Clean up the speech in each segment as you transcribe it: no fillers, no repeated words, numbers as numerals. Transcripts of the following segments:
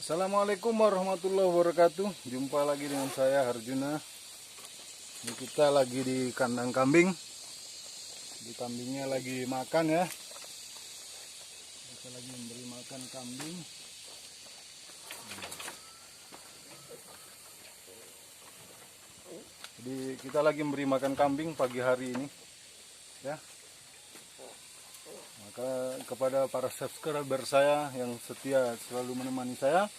Assalamualaikum warahmatullahi wabarakatuh. Jumpa lagi dengan saya Harjuna. Ini kita lagi di kandang kambing. Di kambingnya lagi makan ya. Kita lagi memberi makan kambing. Jadi kita lagi memberi makan kambing pagi hari ini ya. Maka kepada para subscriber saya yang setia selalu menemani saya,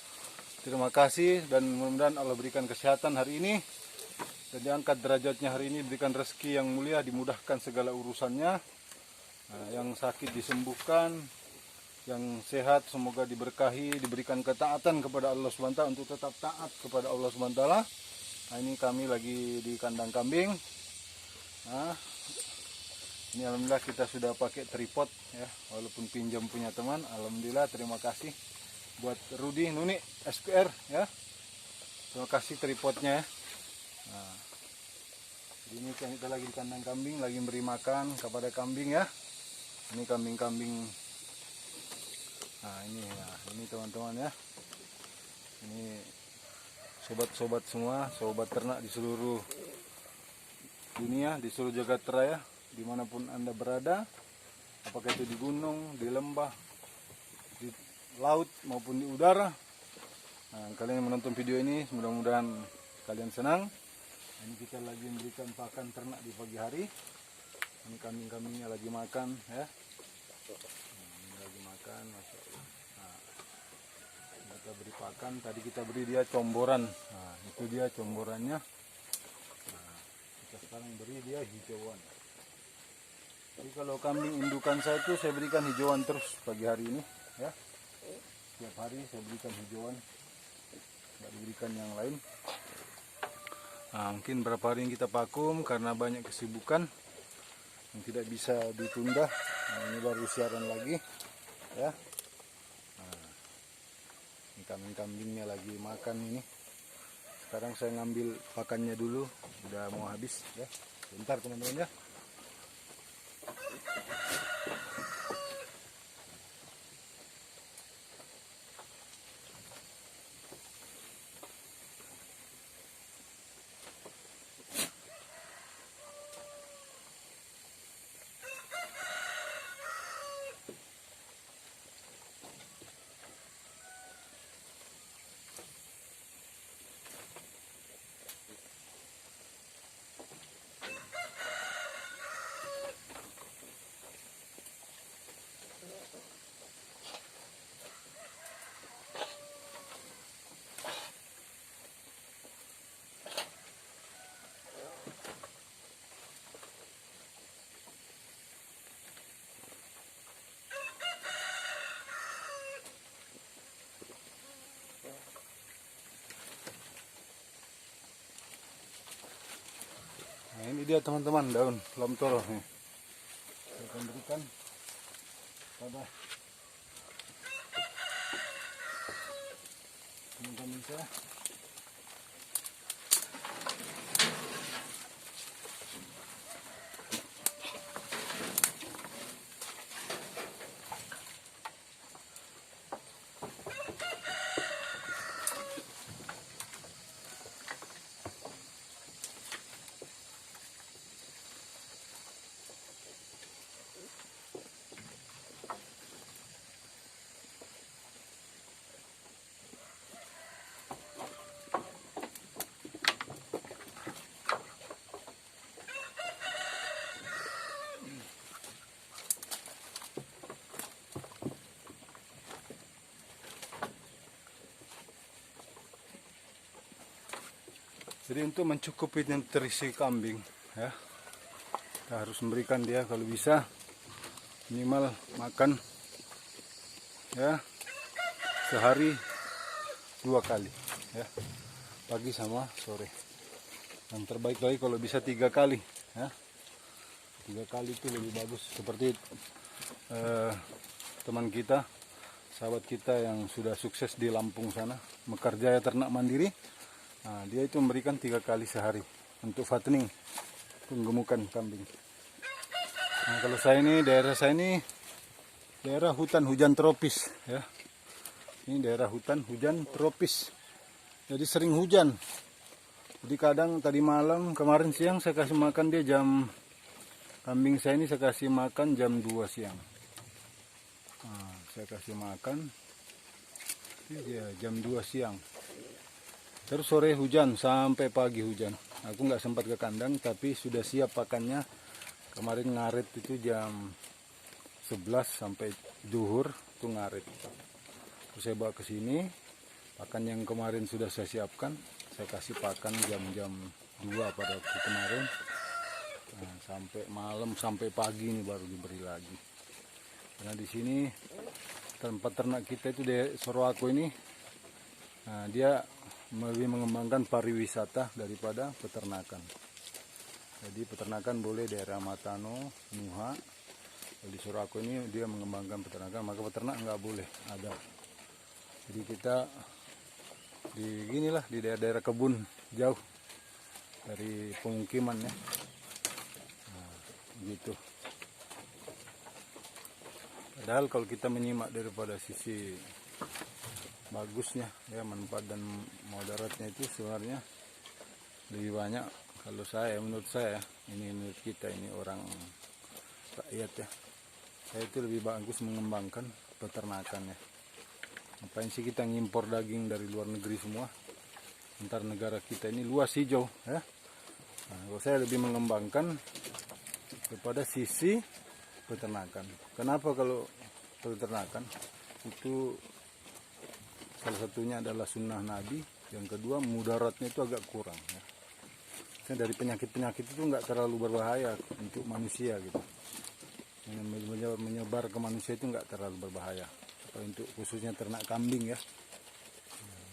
terima kasih dan mudah-mudahan Allah berikan kesehatan hari ini dan diangkat derajatnya hari ini, berikan rezeki yang mulia, dimudahkan segala urusannya. Nah, yang sakit disembuhkan, yang sehat semoga diberkahi, diberikan ketaatan kepada Allah SWT untuk tetap taat kepada Allah SWT. Nah, ini kami lagi di kandang kambing. Nah, ini alhamdulillah kita sudah pakai tripod ya, walaupun pinjam punya teman. Alhamdulillah, terima kasih buat Rudi Nuni SPR ya. Terima kasih tripodnya ya. Nah, ini kita lagi di kandang kambing, lagi beri makan kepada kambing ya. Ini kambing-kambing. Nah, ini teman-teman ya. Ini sobat-sobat semua, sobat ternak di seluruh dunia, di seluruh jagat raya, dimanapun Anda berada, apakah itu di gunung, di lembah, di laut maupun di udara. Nah, kalian yang menonton video ini mudah-mudahan kalian senang. Ini kita lagi memberikan pakan ternak di pagi hari. Ini kambing-kambingnya lagi makan ya. Nah, ini lagi makan, masya Allah. Nah, kita beri pakan. Tadi kita beri dia comboran. Nah, itu dia comborannya. Nah, kita sekarang beri dia hijauan. Jadi kalau kambing indukan saya itu saya berikan hijauan terus pagi hari ini ya. Setiap hari saya berikan hijauan, tidak diberikan yang lain. Nah, mungkin berapa hari ini kita vakum karena banyak kesibukan yang tidak bisa ditunda. Nah, ini baru siaran lagi ya. Nah, ini kambing-kambingnya lagi makan ini. Sekarang saya ngambil pakannya dulu, udah mau habis ya. Bentar teman-teman ya. Nah, ini dia teman-teman daun lomtoro nih. Saya akan berikan pada teman-teman saya. Jadi untuk mencukupi nutrisi kambing ya, kita harus memberikan dia kalau bisa minimal makan ya sehari 2 kali ya, pagi sama sore. Yang terbaik lagi kalau bisa 3 kali ya. 3 kali itu lebih bagus. Seperti teman kita, sahabat kita yang sudah sukses di Lampung sana, Mekarjaya Ternak Mandiri. Nah, dia itu memberikan 3 kali sehari untuk fattening, penggemukan kambing. Nah, kalau saya ini, daerah saya ini daerah hutan hujan tropis ya. Ini daerah hutan, hujan tropis. Jadi sering hujan. Jadi kadang tadi malam, kemarin siang saya kasih makan dia kambing saya ini saya kasih makan jam 2 siang. Nah, saya kasih makan dia jam 2 siang. Terus sore hujan sampai pagi hujan. Aku nggak sempat ke kandang tapi sudah siap pakannya. Kemarin ngarit itu jam 11 sampai zuhur itu ngarit. Terus saya bawa ke sini, pakan yang kemarin sudah saya siapkan, saya kasih pakan jam-jam 2 pada waktu kemarin. Nah, sampai malam sampai pagi ini baru diberi lagi. Karena di sini tempat ternak kita itu di Sorowako ini, nah, dia lebih mengembangkan pariwisata daripada peternakan. Jadi peternakan boleh daerah Matano, Nuha. Di Sorowako ini dia mengembangkan peternakan, maka peternak nggak boleh ada. Jadi kita di daerah-daerah kebun jauh dari pemukiman ya. Nah, gitu. Padahal kalau kita menyimak daripada sisi bagusnya ya, manfaat dan mudaratnya itu sebenarnya lebih banyak. Kalau menurut saya ini menurut kita ini orang rakyat ya, saya itu lebih bagus mengembangkan peternakan ya. Ngapain sih kita ngimpor daging dari luar negeri semua? Ntar negara kita ini luas hijau ya. Nah, kalau saya lebih mengembangkan kepada sisi peternakan. Kenapa kalau peternakan itu salah satunya adalah sunnah Nabi, yang kedua mudaratnya itu agak kurang ya. Dari penyakit-penyakit itu nggak terlalu berbahaya untuk manusia gitu. Menyebar ke manusia itu nggak terlalu berbahaya. Untuk khususnya ternak kambing ya.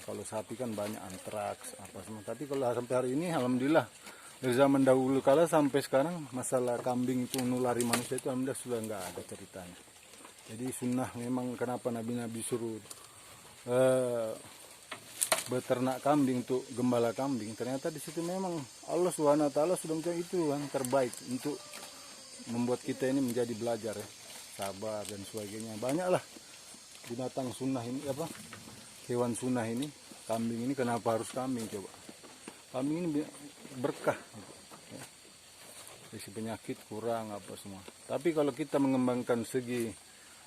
Kalau sapi kan banyak antraks apa semua. Tapi kalau sampai hari ini alhamdulillah dari zaman dahulu kala sampai sekarang masalah kambing itu nulari manusia itu alhamdulillah sudah nggak ada ceritanya. Jadi sunnah memang kenapa nabi-nabi suruh beternak kambing untuk gembala kambing. Ternyata di situ memang Allah SWT sudah mencari itu yang terbaik untuk membuat kita ini menjadi belajar ya, sabar dan sebagainya. Banyaklah binatang sunnah ini hewan sunnah ini, kambing ini kenapa harus kambing coba? Kambing ini berkah gitu, ya. Isi penyakit kurang apa semua. Tapi kalau kita mengembangkan segi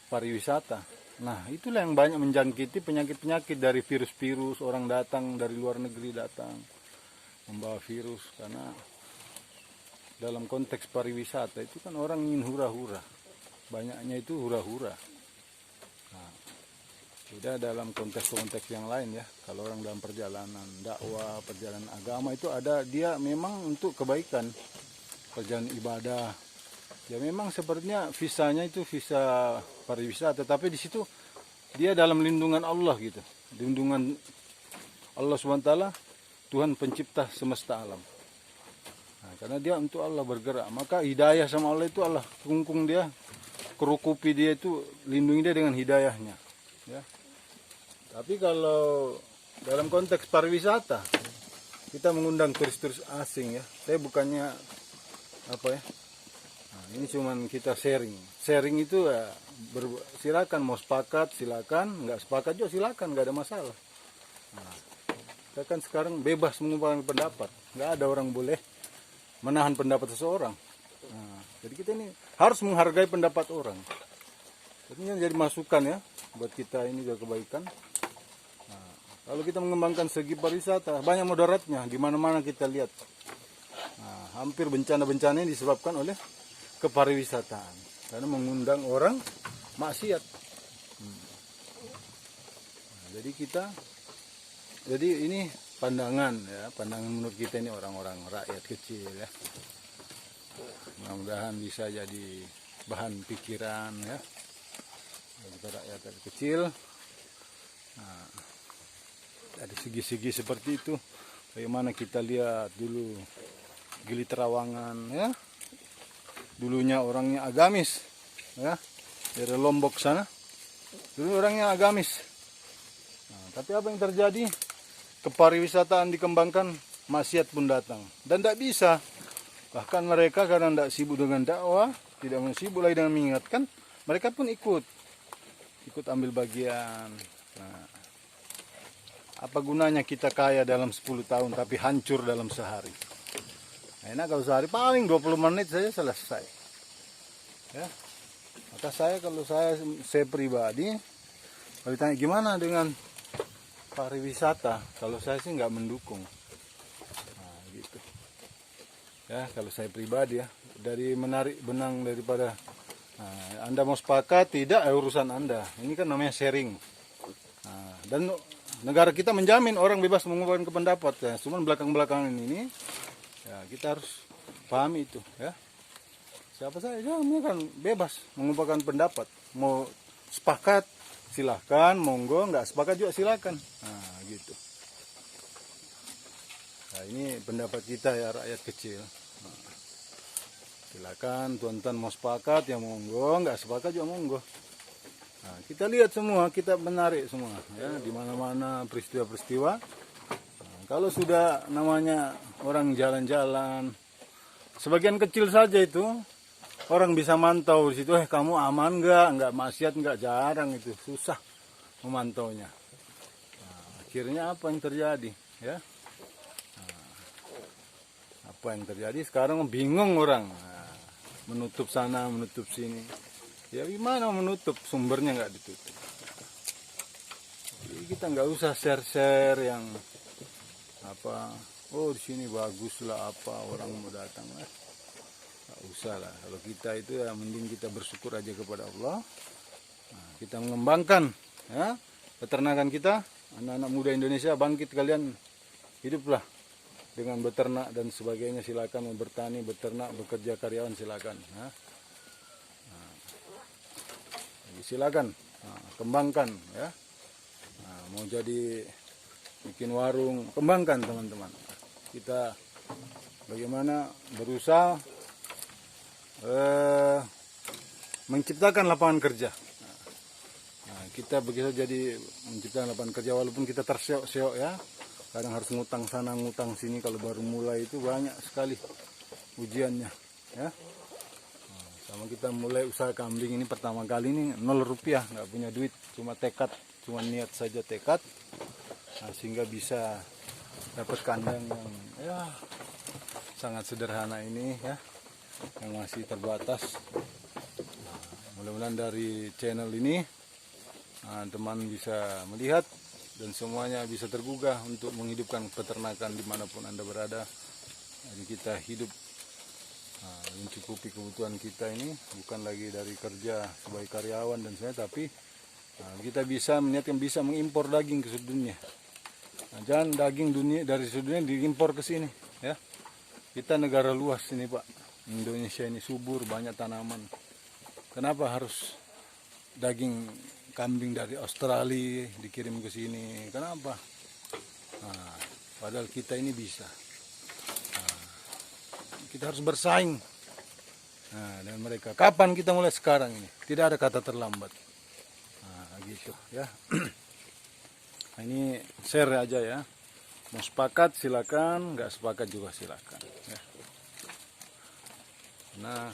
pariwisata, nah itulah yang banyak menjangkiti penyakit-penyakit dari virus-virus, orang datang dari luar negeri datang membawa virus. Karena dalam konteks pariwisata itu kan orang ingin hura-hura, banyaknya itu hura-hura. Nah, beda dalam konteks-konteks yang lain ya. Kalau orang dalam perjalanan dakwah, perjalanan agama itu ada dia memang untuk kebaikan, perjalanan ibadah. Ya memang sepertinya visanya itu visa pariwisata, tapi di situ dia dalam lindungan Allah gitu. Lindungan Allah SWT, Tuhan pencipta semesta alam. Nah, karena dia untuk Allah bergerak, maka hidayah sama Allah itu Allah kungkung dia, kerukupi dia itu, lindungi dia dengan hidayahnya ya. Tapi kalau dalam konteks pariwisata kita mengundang turis-turis asing ya, saya bukannya nah, ini cuman kita sharing itu ya, silakan mau sepakat silakan, nggak sepakat juga silakan, nggak ada masalah. Nah, kita kan sekarang bebas mengungkapkan pendapat, nggak ada orang boleh menahan pendapat seseorang. Nah, jadi kita ini harus menghargai pendapat orang. Ini jadi masukan ya buat kita ini juga kebaikan. Nah, kalau kita mengembangkan segi pariwisata banyak mudaratnya, di mana-mana kita lihat. Nah, hampir bencana-bencana ini disebabkan oleh kepariwisataan karena mengundang orang maksiat. Nah, jadi ini pandangan ya, pandangan menurut kita ini orang-orang rakyat kecil ya. Mudah-mudahan bisa jadi bahan pikiran ya bagi rakyat kecil. Nah, dari segi-segi seperti itu, bagaimana kita lihat dulu Gili Trawangan ya, dulunya orangnya agamis ya, dari Lombok sana dulu orangnya agamis. Nah, tapi apa yang terjadi? Kepariwisataan dikembangkan, maksiat pun datang dan tidak bisa. Bahkan mereka karena tidak sibuk dengan dakwah, tidak sibuk lagi dengan mengingatkan, mereka pun ikut ambil bagian. Nah, Apa gunanya kita kaya dalam 10 tahun tapi hancur dalam sehari? Enak kalau sehari paling 20 menit saja selesai. Ya. Maka kalau saya pribadi, kalau ditanya gimana dengan pariwisata, kalau saya sih nggak mendukung. Nah, gitu. Ya, kalau saya pribadi ya, dari menarik benang daripada Anda mau sepakat tidak urusan Anda. Ini kan namanya sharing. Nah, dan negara kita menjamin orang bebas mengungkapkan pendapat ya. Cuman belakang-belakangan ini ya kita harus pahami itu ya. Siapa saja kan bebas mengungkapkan pendapat. Mau sepakat silahkan, monggo, nggak sepakat juga silakan. Nah, gitu. Nah, ini pendapat kita ya rakyat kecil. Nah, silakan tuan-tuan mau sepakat ya monggo, nggak sepakat juga monggo. Nah, kita lihat semua, kita menarik semua ya, di mana-mana peristiwa-peristiwa. Nah, kalau sudah namanya orang jalan-jalan, sebagian kecil saja itu orang bisa mantau di situ. Kamu aman nggak maksiat nggak, jarang itu, susah memantaunya. Nah, akhirnya apa yang terjadi ya? Nah, apa yang terjadi sekarang bingung orang, menutup sana menutup sini. Ya gimana menutup, sumbernya nggak ditutup. Jadi kita nggak usah share yang apa, oh di sini bagus lah apa, orang mau datang lah. Nggak usah lah. Kalau kita itu ya mending kita bersyukur aja kepada Allah. Nah, kita mengembangkan ya peternakan kita, anak-anak muda Indonesia bangkit, kalian hiduplah dengan beternak dan sebagainya, silakan, bertani, beternak, bekerja karyawan silakan. Ya. Silakan kembangkan ya. Nah, mau jadi bikin warung, kembangkan teman-teman. Kita bagaimana berusaha menciptakan lapangan kerja. Nah, kita begitu jadi menciptakan lapangan kerja walaupun kita terseok-seok ya. Kadang harus ngutang sana ngutang sini, kalau baru mulai itu banyak sekali ujiannya ya. Sama kita mulai usaha kambing ini pertama kali ini 0 rupiah, nggak punya duit, cuma tekad, cuma niat saja tekad. Nah, sehingga bisa dapat kandang yang ya sangat sederhana ini ya, yang masih terbatas. Nah, mudah-mudahan dari channel ini teman bisa melihat dan semuanya bisa tergugah untuk menghidupkan peternakan dimanapun Anda berada. Jadi kita hidup mencukupi kebutuhan kita ini, bukan lagi dari kerja sebagai karyawan dan sebagainya, tapi kita bisa meniatkan bisa mengimpor daging ke seluruh dunia. Nah, jangan daging dunia dari seluruh dunia diimpor ke sini ya. Kita negara luas ini Pak, Indonesia ini subur, banyak tanaman. Kenapa harus daging kambing dari Australia dikirim ke sini? Kenapa? Nah, padahal kita ini bisa. Kita harus bersaing dengan mereka. Kapan kita mulai? Sekarang ini. Tidak ada kata terlambat. Nah, gitu ya. Nah, ini share aja ya. Mau sepakat silakan, nggak sepakat juga silakan. Ya. Nah,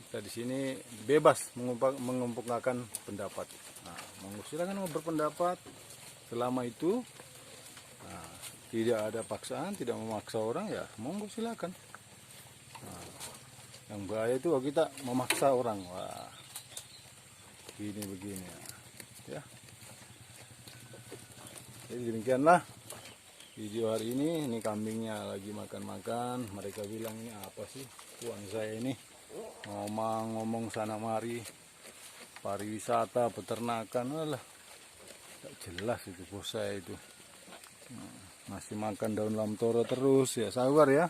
kita di sini bebas mengemukakan pendapat. Nah, monggo silakan mau berpendapat. Selama itu tidak ada paksaan, tidak memaksa orang ya, monggo silakan. Nah, yang bahaya itu kalau kita memaksa orang, wah begini ya. Jadi demikianlah video hari ini. Ini kambingnya lagi makan-makan. Mereka bilang ini apa sih tuan saya ini ngomong sana mari, pariwisata, peternakan, alah tak jelas itu bos saya itu. Masih makan daun lamtoro terus ya, sabar ya.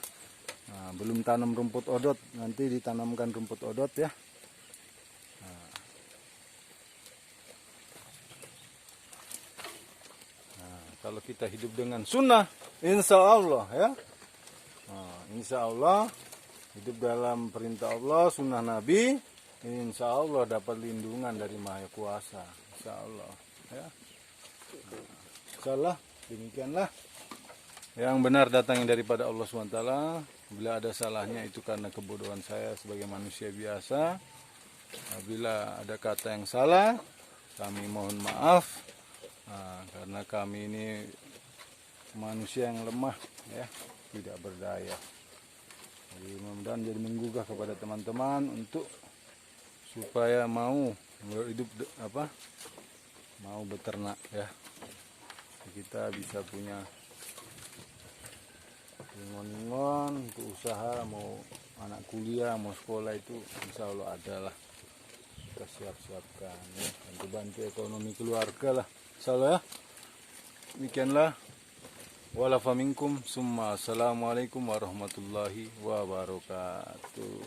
Nah, belum tanam rumput odot, nanti ditanamkan rumput odot ya. Nah, kalau kita hidup dengan sunnah, insya Allah ya. Nah, insya Allah hidup dalam perintah Allah, sunnah Nabi, insya Allah dapat lindungan dari Maha Kuasa, insya Allah ya. Nah, insya Allah demikianlah. Yang benar datangnya daripada Allah SWT. Bila ada salahnya itu karena kebodohan saya sebagai manusia biasa. Bila ada kata yang salah, kami mohon maaf. Karena kami ini manusia yang lemah ya, tidak berdaya. Jadi mudah-mudahan jadi menggugah kepada teman-teman untuk supaya mau hidup mau beternak ya. Kita bisa punya ingon-ingon untuk usaha, mau anak kuliah, mau sekolah itu insya Allah ada lah. Kita siap-siapkan ya, bantu ekonomi keluarga lah insya Allah ya. Demikianlah, walafa minkum, summa assalamualaikum warahmatullahi wabarakatuh.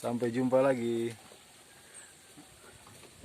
Sampai jumpa lagi.